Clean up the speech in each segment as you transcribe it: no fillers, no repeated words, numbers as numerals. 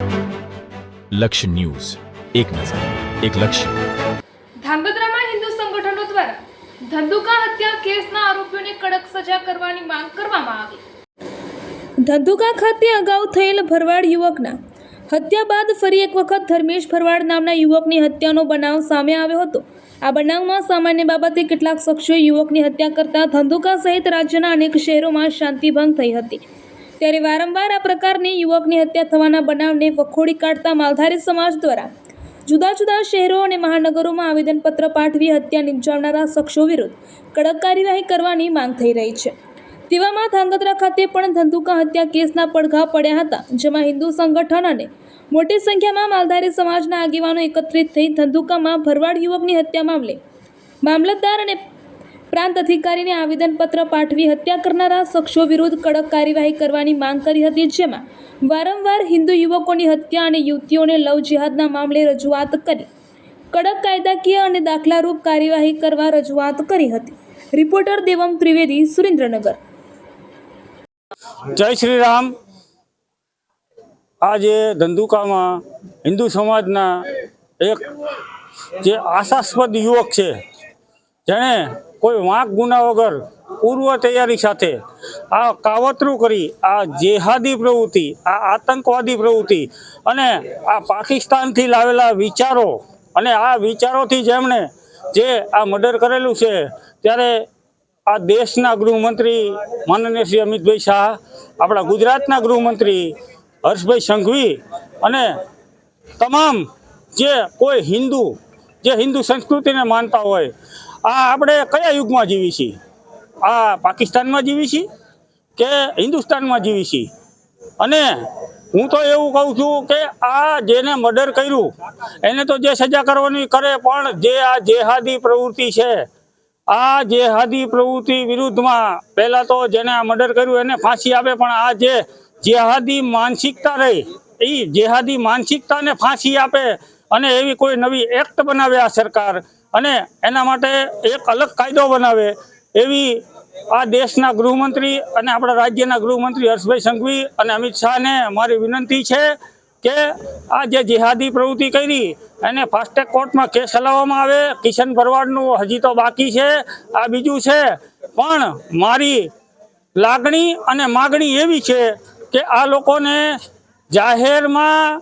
લક્ષ્ય ન્યૂઝ, એક નજર, એક લક્ષ્ય. ધાંગધ્રામાં હિન્દુ સંગઠનો દ્વારા ધંધુકા હત્યા કેસના આરોપીઓને કડક સજા કરવાની માંગ કરવામાં આવી. ધંધુકા ખાતે અગાઉ થયેલ ભરવાડ યુવકના હત્યા બાદ ફરી એક વખત ધર્મેશ ભરવાડ નામના યુવકની હત્યાનો બનાવ સામે આવ્યો હતો. આ બનાવમાં સામાન્ય બાબતે કેટલાક શખ્સોએ યુવકની હત્યા કરતા ધંધુકા સહિત રાજ્યના અનેક શહેરોમાં શાંતિભંગ થઈ હતી. ત્યારે વારંવાર આ પ્રકારની યુવકની હત્યા થવાના બનાવને વખોડી કાઢતા માલધારી સમાજ દ્વારા જુદા જુદા શહેરો અને મહાનગરોમાં આવેદનપત્ર પાઠવી હત્યા નિપજાવનારા શખ્સો વિરુદ્ધ કડક કાર્યવાહી કરવાની માંગ થઈ રહી છે. તેવામાં ધાંગધ્રા ખાતે પણ ધંધુકા હત્યા કેસના પડઘા પડ્યા હતા, જેમાં હિન્દુ સંગઠન અને મોટી સંખ્યામાં માલધારી સમાજના આગેવાનો એકત્રિત થઈ ધંધુકામાં ભરવાડ યુવકની હત્યા મામલે મામલતદાર અને પ્રાંત અધિકારીને આવેદનપત્ર પાઠવી હત્યા કરનારા શખ્સો વિરુદ્ધ કડક કાર્યવાહી કરવાની માંગ કરી હતી. જેમાં વારંવાર હિન્દુ યુવકોની હત્યા અને યુવતીઓને લવ જિહાદના મામલે રજૂઆત કરી કડક કાયદાકીય અને દાખલારૂપ કાર્યવાહી કરવા રજૂઆત કરી હતી. રિપોર્ટર દેવમ ત્રિવેદી, સુરેન્દ્રનગર. જય શ્રી રામ. આજે ધંધુકામાં હિન્દુ સમાજના એક જે આશાસ્પદ યુવક છે, જેણે કોઈ વાંક ગુના વગર પૂર્વ તૈયારી સાથે આ કાવતરું કરી આ જેહાદી પ્રવૃત્તિ, આ આતંકવાદી પ્રવૃત્તિ અને આ પાકિસ્તાનથી લાવેલા વિચારો અને આ વિચારોથી જેમણે જે આ મર્ડર કરેલું છે, ત્યારે આ દેશના ગૃહમંત્રી માનનીય શ્રી અમિતભાઈ શાહ, આપણા ગુજરાતના ગૃહમંત્રી હર્ષભાઈ સંઘવી અને તમામ જે કોઈ જે હિન્દુ સંસ્કૃતિને માનતા હોય, આ આપણે કયા યુગમાં જીવી છીએ? આ પાકિસ્તાનમાં જીવી છીએ કે હિન્દુસ્તાનમાં જીવી છીએ? અને હું તો એવું કહું છું કે આ જેને મર્ડર કર્યું એને તો જે સજા કરવાની કરે, પણ જે આ જેહાદી પ્રવૃત્તિ છે, આ જેહાદી પ્રવૃત્તિ વિરુદ્ધમાં પહેલાં તો જેને આ મર્ડર કર્યું એને ફાંસી આપે, પણ આ જે જેહાદી માનસિકતા રહી એ જેહાદી માનસિકતાને ફાંસી આપે અને એવી કોઈ નવી એક્ટ બનાવે આ સરકાર અને એના માટે એક અલગ કાયદો બનાવે, એવી આ દેશના ગૃહમંત્રી અને આપણા રાજ્યના ગૃહમંત્રી હર્ષભાઈ સંઘવી અને અમિત શાહને મારી વિનંતી છે કે આ જે જેહાદી પ્રવૃત્તિ કરી એને ફાસ્ટ્રેક કોર્ટમાં કેસ ચલાવવામાં આવે. કિશન ભરવાડનું હજી તો બાકી છે, આ બીજું છે, પણ મારી લાગણી અને માગણી એવી છે કે આ લોકોને જાહેરમાં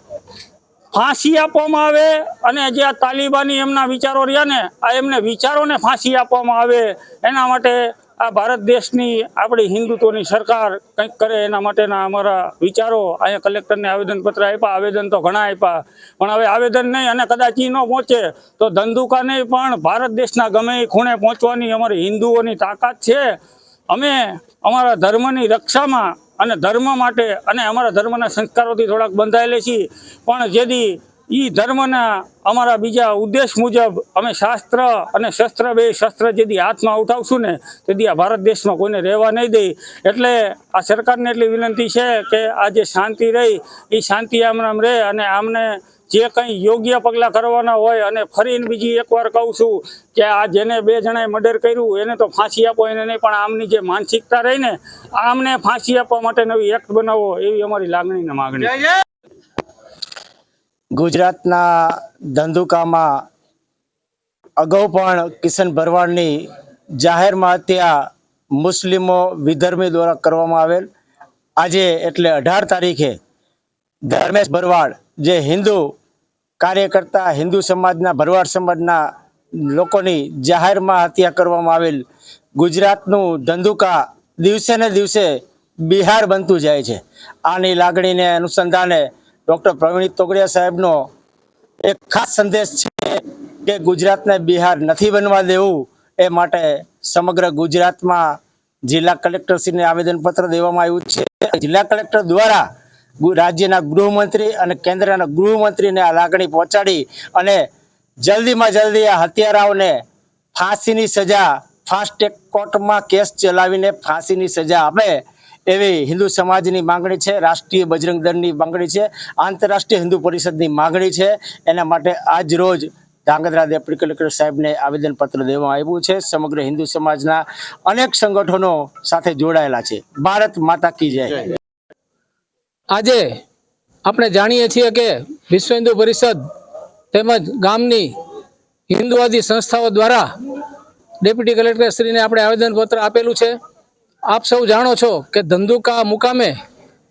ફાંસી આપવામાં આવે અને જે આ તાલિબાની એમના વિચારો રહ્યા ને, આ એમને વિચારોને ફાંસી આપવામાં આવે. એના માટે આ ભારત દેશની આપણી હિન્દુત્વની સરકાર કંઈક કરે, એના માટેના અમારા વિચારો અહીંયા કલેક્ટરને આવેદનપત્ર આપ્યા. આવેદન તો ઘણા આપ્યા, પણ હવે આવેદન નહીં અને કદાચ એ ન પહોંચે તો ધંધુકાને પણ ભારત દેશના ગમે એ ખૂણે પહોંચવાની અમારી હિન્દુઓની તાકાત છે. અમે અમારા ધર્મની રક્ષામાં અને ધર્મ માટે અને અમારા ધર્મના સંસ્કારોથી થોડાક બંધાયેલા છીએ, પણ જેથી એ ધર્મના અમારા બીજા ઉદ્દેશ મુજબ અમે શાસ્ત્ર અને શસ્ત્ર, બે શસ્ત્ર જેથી હાથમાં ઉઠાવશું ને તેથી આ ભારત દેશમાં કોઈને રહેવા નહીં દે. એટલે આ સરકારને એટલી વિનંતી છે કે આ જે શાંતિ રહી એ શાંતિ આમ રહે અને આમને જે કંઈ યોગ્ય પગલાં કરવાના હોય. અને ફરીને બીજી એકવાર કહું છું કે આ જેને બે જણાએ મર્ડર કર્યું એને તો ફાંસી આપો, એને નહીં, પણ આમની જે માનસિકતા રહી ને આમને ફાંસી આપવા માટે નવી એક્ટ બનાવો, એવી અમારી લાગણી ને માગણી. ગુજરાતના ધંધુકામાં અગાઉ પણ કિશન ભરવાડની જાહેરમાં હત્યા મુસ્લિમો વિધર્મી દ્વારા કરવામાં આવેલ. આજે એટલે 18 તારીખે ધર્મેશ ભરવાડ જે હિન્દુ કાર્યકર્તા, હિન્દુ સમાજના, ભરવાડ સમાજના લોકોની જાહેરમાં હત્યા કરવામાં આવેલ. ગુજરાતનું ધંધુકા દિવસે ને દિવસે બિહાર બનતું જાય છે. આની લાગણીને અનુસંધાને ડૉક્ટર પ્રવીણ તોગડિયા સાહેબનો એક ખાસ સંદેશ છે કે ગુજરાતને બિહાર નથી બનવા દેવું. એ માટે સમગ્ર ગુજરાતમાં જિલ્લા કલેક્ટરશ્રીને આવેદનપત્ર દેવામાં આવ્યું છે. જિલ્લા કલેક્ટર દ્વારા રાજ્યના ગૃહમંત્રી અને કેન્દ્રના ગૃહમંત્રીને આ લાગણી પહોંચાડી અને જલ્દીમાં જલ્દી આ હત્યારાઓને ફાંસીની સજા, ફાસ્ટ ટ્રેક કોર્ટમાં કેસ ચલાવીને ફાંસીની સજા આપે, એવી હિન્દુ સમાજની માંગણી છે, રાષ્ટ્રીય બજરંગ દળની માંગણી છે, આંતરરાષ્ટ્રીય હિન્દુ પરિષદની માંગણી છે. એના માટે આજ રોજ ધાંગધ્રા ડેપ્યુટી કલેક્ટર સાહેબને આવેદનપત્ર દેવામાં આવ્યું છે. સમગ્ર હિન્દુ સમાજના અનેક સંગઠનો સાથે જોડાયેલા છે. ભારત માતા કી જય. આજે આપણે જાણીએ છીએ કે વિશ્વ હિન્દુ પરિષદ તેમજ ગામની હિન્દુવાદી સંસ્થાઓ દ્વારા ડેપ્યુટી કલેક્ટર શ્રીને આપણે આવેદનપત્ર આપેલું છે. આપ સૌ જાણો છો કે ધંધુકા મુકામે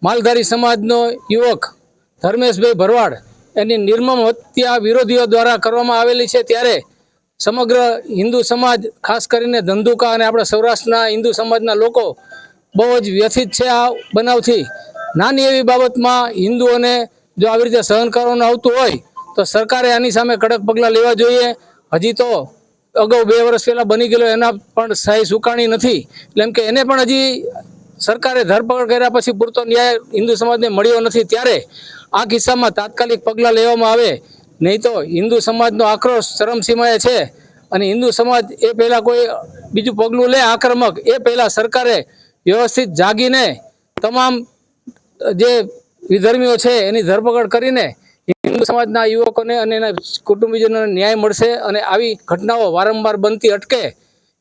માલધારી સમાજનો યુવક ધર્મેશભાઈ ભરવાડ એની નિર્મમ હત્યા વિરોધીઓ દ્વારા કરવામાં આવેલી છે. ત્યારે સમગ્ર હિન્દુ સમાજ, ખાસ કરીને ધંધુકા અને આપણા સૌરાષ્ટ્રના હિન્દુ સમાજના લોકો બહુ જ વ્યથિત છે આ બનાવથી. નાની એવી બાબતમાં હિન્દુઓને જો આવી રીતે સહન કરવાનું આવતું હોય તો સરકારે આની સામે કડક પગલાં લેવા જોઈએ. હજી તો અગાઉ 2 વર્ષ પહેલાં બની ગયેલો એના પણ સહી સુકાણી નથી, એટલે કે એને પણ હજી સરકારે ધરપકડ કર્યા પછી પૂરતો ન્યાય હિન્દુ સમાજને મળ્યો નથી. ત્યારે આ કિસ્સામાં તાત્કાલિક પગલાં લેવામાં આવે, નહીં તો હિન્દુ સમાજનો આક્રોશ ચરમસીમાએ છે. અને હિન્દુ સમાજ એ પહેલાં કોઈ બીજું પગલું લે આક્રમક, એ પહેલાં સરકારે વ્યવસ્થિત જાગીને તમામ જે વિધર્મીઓ છે એની ધરપકડ કરીને હિન્દુ સમાજના યુવકોને અને એના કુટુંબીજનોને ન્યાય મળશે. અને આવી ઘટનાઓ વારંવાર બનતી અટકે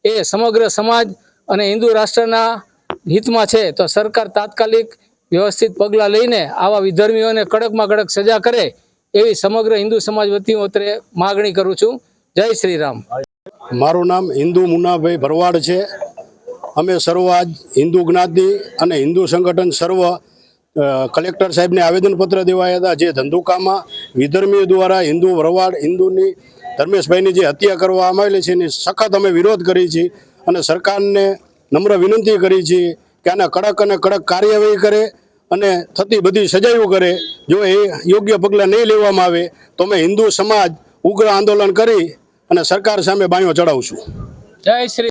એ સમગ્ર સમાજ અને હિન્દુ રાષ્ટ્રના હિતમાં છે. તો સરકાર તાત્કાલિક વ્યવસ્થિત પગલાં લઈને આવા વિધર્મીઓને કડકમાં કડક સજા કરે એવી સમગ્ર હિન્દુ સમાજ વતી અત્રે માગણી કરું છું. જય શ્રી રામ. મારું નામ હિન્દુ મુન્નાભાઈ ભરવાડ છે. અમે સર્વ આજ હિન્દુ જ્ઞાતિ અને હિન્દુ સંગઠન સર્વ કલેક્ટર સાહેબને આવેદનપત્ર દેવાયા હતા. જે ધંધુકામાં વિધર્મીઓ દ્વારા હિન્દુ ભરવાડ હિન્દુની ધર્મેશભાઈની જે હત્યા કરવામાં આવેલી છે એની સખત અમે વિરોધ કરી છીએ અને સરકારને નમ્ર વિનંતી કરી છીએ કે આના કડક અને કડક કાર્યવાહી કરે અને થતી બધી સજાઓ કરે. જો એ યોગ્ય પગલાં નહીં લેવામાં આવે તો અમે હિન્દુ સમાજ ઉગ્ર આંદોલન કરી અને સરકાર સામે બાયો ચડાવશું. જય શ્રી